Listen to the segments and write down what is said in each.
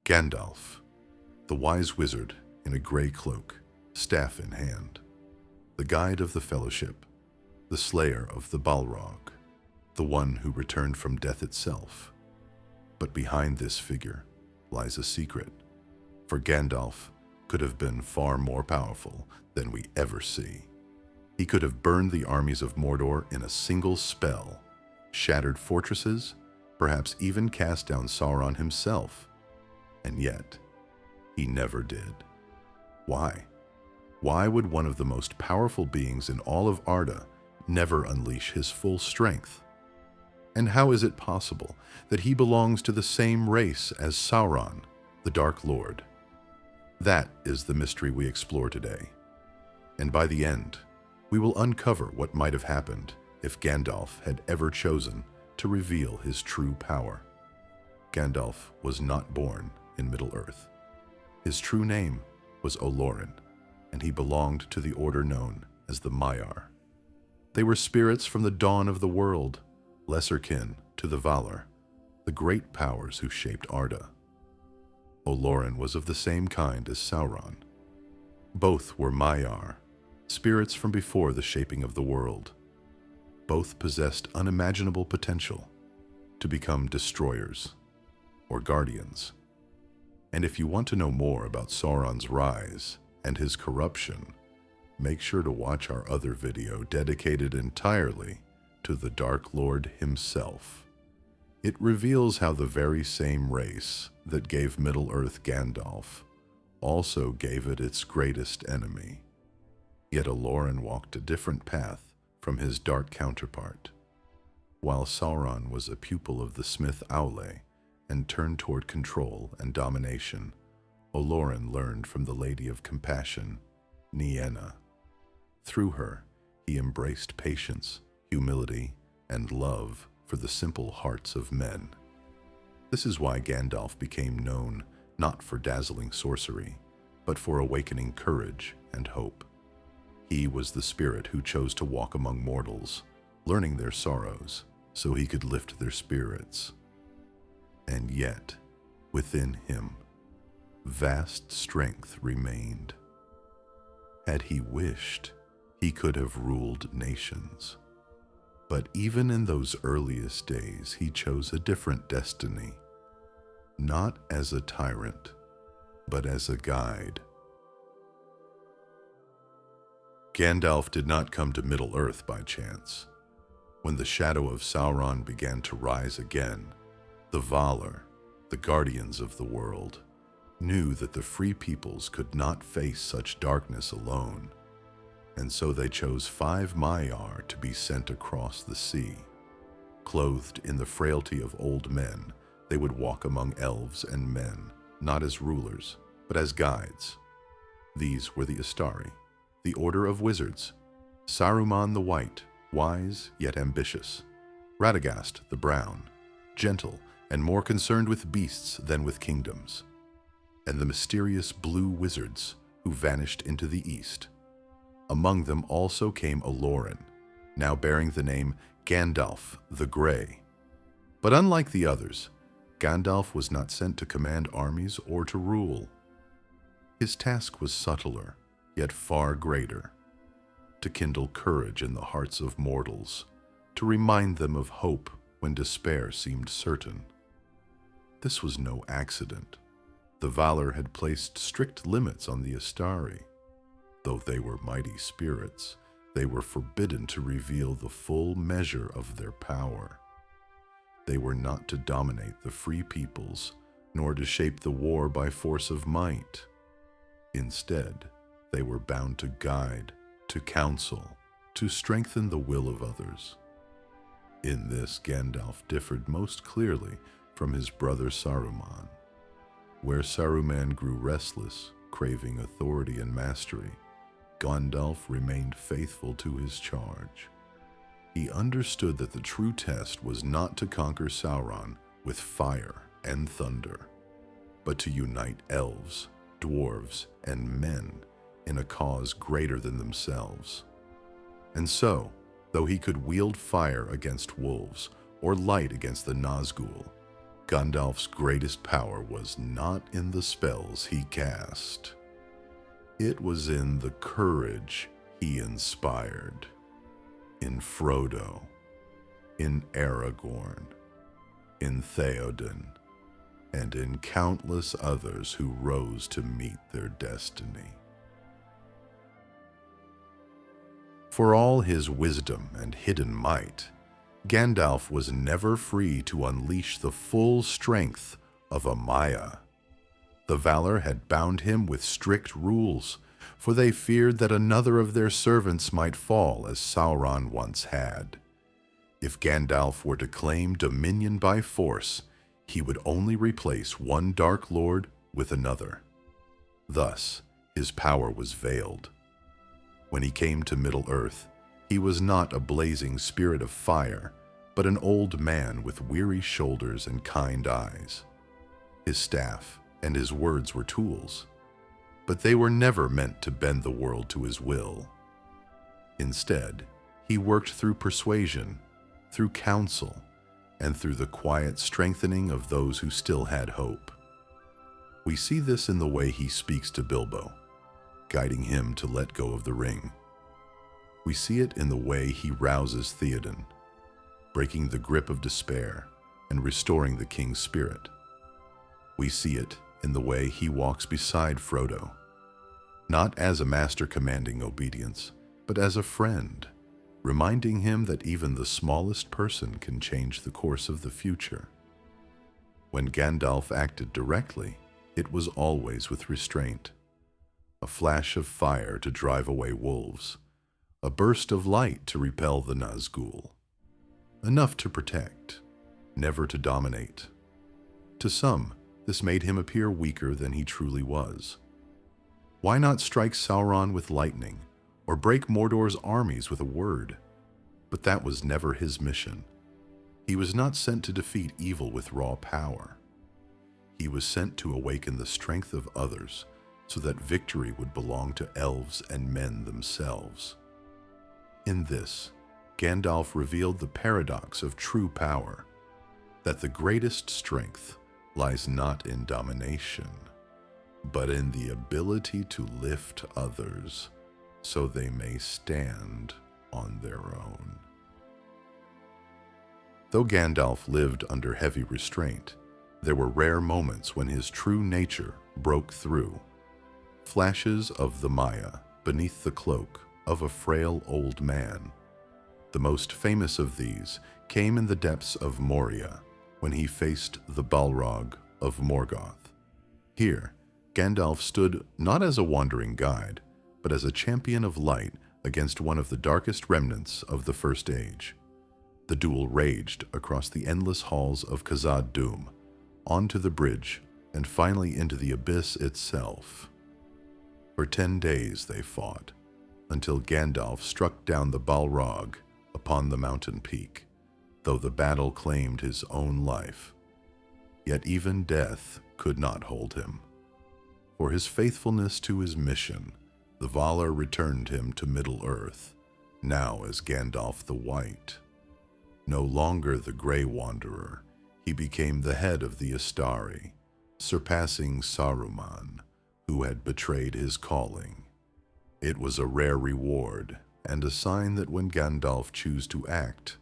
Gandalf, the wise wizard in a gray cloak, staff in hand, the guide of the Fellowship, the slayer of the Balrog, the one who returned from death itself. But behind this figure lies a secret, for Gandalf could have been far more powerful than we ever see. He could have burned the armies of Mordor in a single spell, shattered fortresses, perhaps even cast down Sauron himself. And yet, he never did. Why? Why would one of the most powerful beings in all of Arda never unleash his full strength? And how is it possible that he belongs to the same race as Sauron, the Dark Lord? That is the mystery we explore today. And by the end, we will uncover what might have happened if Gandalf had ever chosen to reveal his true power. Gandalf was not born in Middle-earth. His true name was Olórin, and he belonged to the order known as the Maiar. They were spirits from the dawn of the world, lesser kin to the Valar, the great powers who shaped Arda. Olórin was of the same kind as Sauron. Both were Maiar, spirits from before the shaping of the world. Both possessed unimaginable potential to become destroyers or guardians. And if you want to know more about Sauron's rise and his corruption, make sure to watch our other video dedicated entirely to the Dark Lord himself. It reveals how the very same race that gave Middle-earth Gandalf also gave it its greatest enemy. Yet Olórin walked a different path from his dark counterpart. While Sauron was a pupil of the smith Aule and turned toward control and domination, Olórin learned from the Lady of Compassion, Nienna. Through her, he embraced patience, humility, and love for the simple hearts of men. This is why Gandalf became known not for dazzling sorcery, but for awakening courage and hope. He was the spirit who chose to walk among mortals, learning their sorrows so he could lift their spirits. And yet, within him, vast strength remained. Had he wished, he could have ruled nations. But even in those earliest days, he chose a different destiny, not as a tyrant, but as a guide. Gandalf did not come to Middle-earth by chance. When the shadow of Sauron began to rise again, the Valar, the guardians of the world, knew that the free peoples could not face such darkness alone, and so they chose 5 Maiar to be sent across the sea. Clothed in the frailty of old men, they would walk among elves and men, not as rulers, but as guides. These were the Istari, the order of wizards, Saruman the White, wise yet ambitious, Radagast the Brown, gentle and more concerned with beasts than with kingdoms, and the mysterious blue wizards who vanished into the east. Among them also came Olórin, now bearing the name Gandalf the Grey. But unlike the others, Gandalf was not sent to command armies or to rule. His task was subtler, yet far greater: to kindle courage in the hearts of mortals, to remind them of hope when despair seemed certain. This was no accident. The Valar had placed strict limits on the Istari. Though they were mighty spirits, they were forbidden to reveal the full measure of their power. They were not to dominate the free peoples, nor to shape the war by force of might. Instead, they were bound to guide, to counsel, to strengthen the will of others. In this, Gandalf differed most clearly from his brother Saruman. Where Saruman grew restless, craving authority and mastery, Gandalf remained faithful to his charge. He understood that the true test was not to conquer Sauron with fire and thunder, but to unite elves, dwarves, and men in a cause greater than themselves. And so, though he could wield fire against wolves or light against the Nazgul, Gandalf's greatest power was not in the spells he cast. It was in the courage he inspired. In Frodo, in Aragorn, in Theoden, and in countless others who rose to meet their destiny. For all his wisdom and hidden might, Gandalf was never free to unleash the full strength of a Maia. The Valar had bound him with strict rules, for they feared that another of their servants might fall as Sauron once had. If Gandalf were to claim dominion by force, he would only replace one Dark Lord with another. Thus, his power was veiled. When he came to Middle-earth, he was not a blazing spirit of fire, but an old man with weary shoulders and kind eyes. His staff and his words were tools, but they were never meant to bend the world to his will. Instead, he worked through persuasion, through counsel, and through the quiet strengthening of those who still had hope. We see this in the way he speaks to Bilbo, guiding him to let go of the ring. We see it in the way he rouses Theoden, breaking the grip of despair and restoring the king's spirit. We see it in the way he walks beside Frodo, not as a master commanding obedience, but as a friend, reminding him that even the smallest person can change the course of the future. When Gandalf acted directly, it was always with restraint. A flash of fire to drive away wolves, a burst of light to repel the Nazgul. Enough to protect, never to dominate. To some, this made him appear weaker than he truly was. Why not strike Sauron with lightning, or break Mordor's armies with a word? But that was never his mission. He was not sent to defeat evil with raw power. He was sent to awaken the strength of others, so that victory would belong to elves and men themselves. In this, Gandalf revealed the paradox of true power, that the greatest strength lies not in domination, but in the ability to lift others so they may stand on their own. Though Gandalf lived under heavy restraint, there were rare moments when his true nature broke through. Flashes of the Maia beneath the cloak of a frail old man. The most famous of these came in the depths of Moria, when he faced the Balrog of Morgoth. Here, Gandalf stood not as a wandering guide, but as a champion of light against one of the darkest remnants of the First Age. The duel raged across the endless halls of Khazad-dûm, onto the bridge, and finally into the abyss itself. For 10 days they fought, until Gandalf struck down the Balrog upon the mountain peak, though the battle claimed his own life. Yet even death could not hold him. For his faithfulness to his mission, the Valar returned him to Middle-earth, now as Gandalf the White. No longer the Grey Wanderer, he became the head of the Istari, surpassing Saruman, who had betrayed his calling. It was a rare reward, and a sign that when Gandalf chose to act,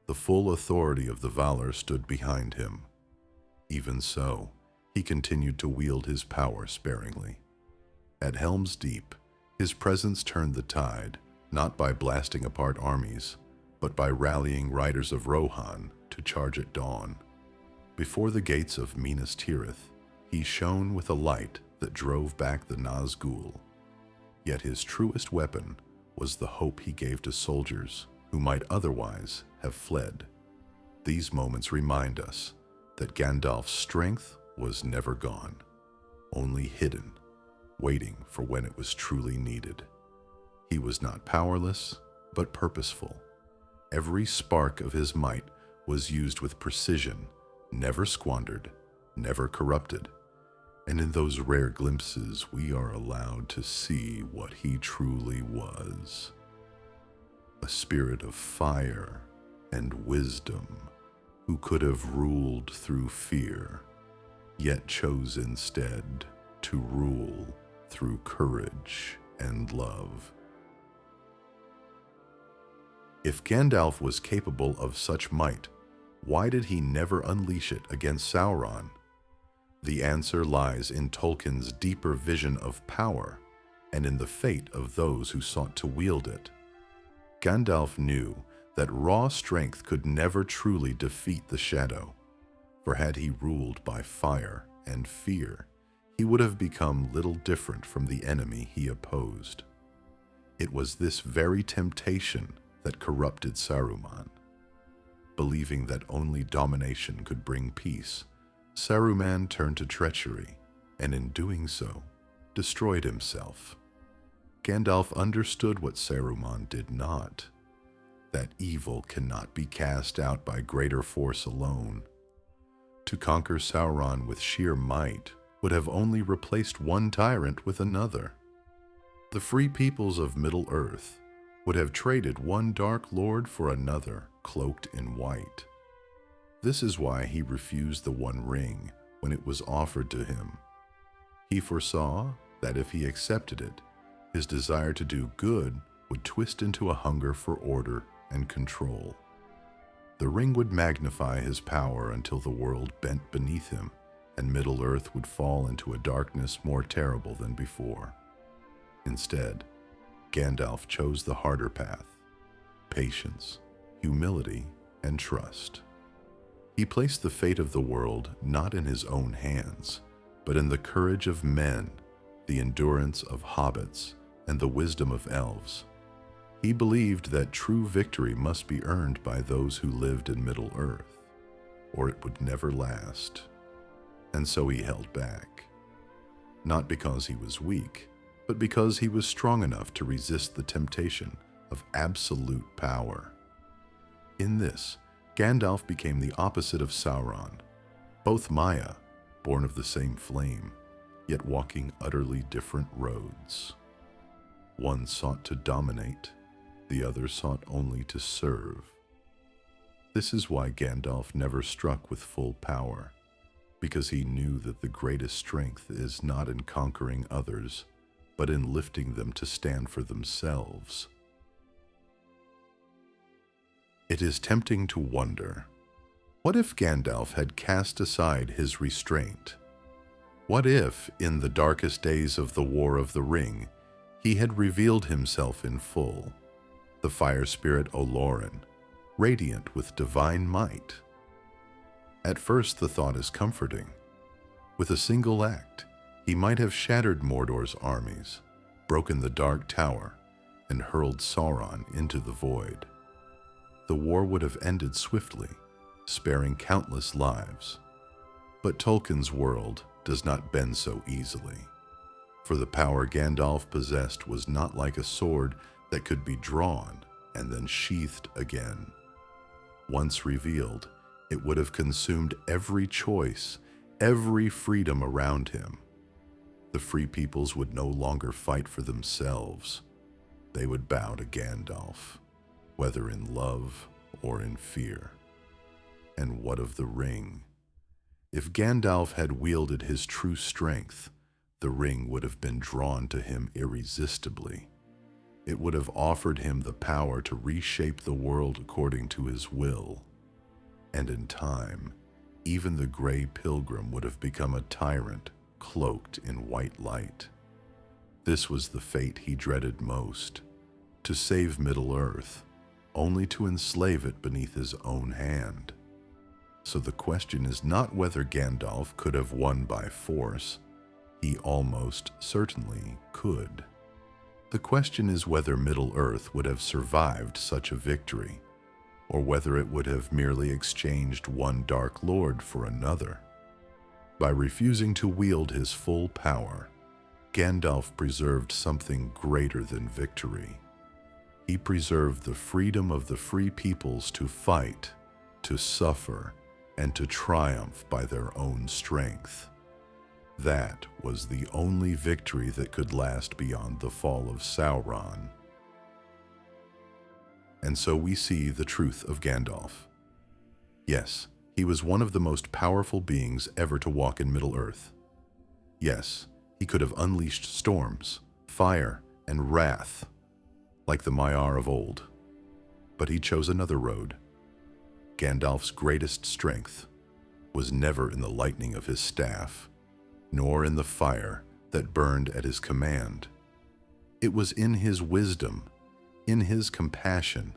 the full authority of the Valar stood behind him. Even so, he continued to wield his power sparingly. At Helm's Deep, his presence turned the tide, not by blasting apart armies, but by rallying riders of Rohan to charge at dawn. Before the gates of Minas Tirith, he shone with a light that drove back the Nazgul. Yet his truest weapon was the hope he gave to soldiers who might otherwise have fled. These moments remind us that Gandalf's strength was never gone, only hidden, waiting for when it was truly needed. He was not powerless, but purposeful. Every spark of his might was used with precision, never squandered, never corrupted. And in those rare glimpses, we are allowed to see what he truly was. A spirit of fire and wisdom, who could have ruled through fear, yet chose instead to rule through courage and love. If Gandalf was capable of such might, why did he never unleash it against Sauron? The answer lies in Tolkien's deeper vision of power and in the fate of those who sought to wield it. Gandalf knew that raw strength could never truly defeat the shadow, for had he ruled by fire and fear, he would have become little different from the enemy he opposed. It was this very temptation that corrupted Saruman. Believing that only domination could bring peace, Saruman turned to treachery, and in doing so, destroyed himself. Gandalf understood what Saruman did not, that evil cannot be cast out by greater force alone. To conquer Sauron with sheer might would have only replaced one tyrant with another. The free peoples of Middle-earth would have traded one Dark Lord for another, cloaked in white. This is why he refused the One Ring when it was offered to him. He foresaw that if he accepted it, his desire to do good would twist into a hunger for order and control. The ring would magnify his power until the world bent beneath him, and Middle-earth would fall into a darkness more terrible than before. Instead, Gandalf chose the harder path: patience, humility, and trust. He placed the fate of the world not in his own hands, but in the courage of men, the endurance of hobbits, and the wisdom of elves. He believed that true victory must be earned by those who lived in Middle-earth, or it would never last. And so he held back, not because he was weak, but because he was strong enough to resist the temptation of absolute power. In this, Gandalf became the opposite of Sauron, both Maia, born of the same flame, yet walking utterly different roads. One sought to dominate, the other sought only to serve. This is why Gandalf never struck with full power, because he knew that the greatest strength is not in conquering others, but in lifting them to stand for themselves. It is tempting to wonder, what if Gandalf had cast aside his restraint? What if, in the darkest days of the War of the Ring, he had revealed himself in full, the fire spirit Olórin, radiant with divine might? At first the thought is comforting. With a single act, he might have shattered Mordor's armies, broken the Dark Tower, and hurled Sauron into the void. The war would have ended swiftly, sparing countless lives. But Tolkien's world does not bend so easily, for the power Gandalf possessed was not like a sword that could be drawn and then sheathed again. Once revealed, it would have consumed every choice, every freedom around him. The free peoples would no longer fight for themselves. They would bow to Gandalf, whether in love or in fear. And what of the ring? If Gandalf had wielded his true strength, the ring would have been drawn to him irresistibly. It would have offered him the power to reshape the world according to his will. And in time, even the Grey Pilgrim would have become a tyrant cloaked in white light. This was the fate he dreaded most: to save Middle-earth, only to enslave it beneath his own hand. So the question is not whether Gandalf could have won by force. He almost certainly could. The question is whether Middle-earth would have survived such a victory, or whether it would have merely exchanged one Dark Lord for another. By refusing to wield his full power, Gandalf preserved something greater than victory. He preserved the freedom of the free peoples to fight, to suffer, and to triumph by their own strength. That was the only victory that could last beyond the fall of Sauron. And so we see the truth of Gandalf. Yes, He was one of the most powerful beings ever to walk in Middle-earth. Yes, he could have unleashed storms, fire, and wrath, like the Maia of old. But he chose another road. Gandalf's greatest strength was never in the lightning of his staff, nor in the fire that burned at his command. It was in his wisdom, in his compassion,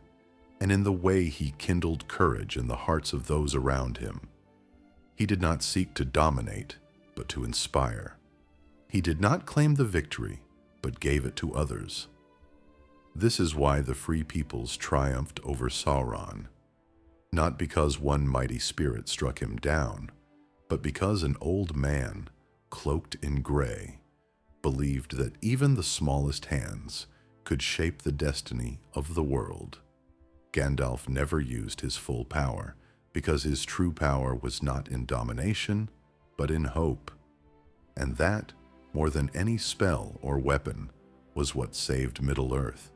and in the way he kindled courage in the hearts of those around him. He did not seek to dominate, but to inspire. He did not claim the victory, but gave it to others. This is why the free peoples triumphed over Sauron, not because one mighty spirit struck him down, but because an old man, cloaked in gray, believed that even the smallest hands could shape the destiny of the world. Gandalf never used his full power, because his true power was not in domination, but in hope. And that, more than any spell or weapon, was what saved Middle-earth.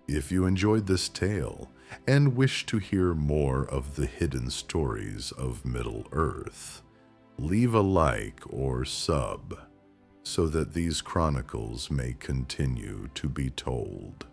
If you enjoyed this tale and wish to hear more of the hidden stories of Middle-earth, leave a like or sub so that these chronicles may continue to be told.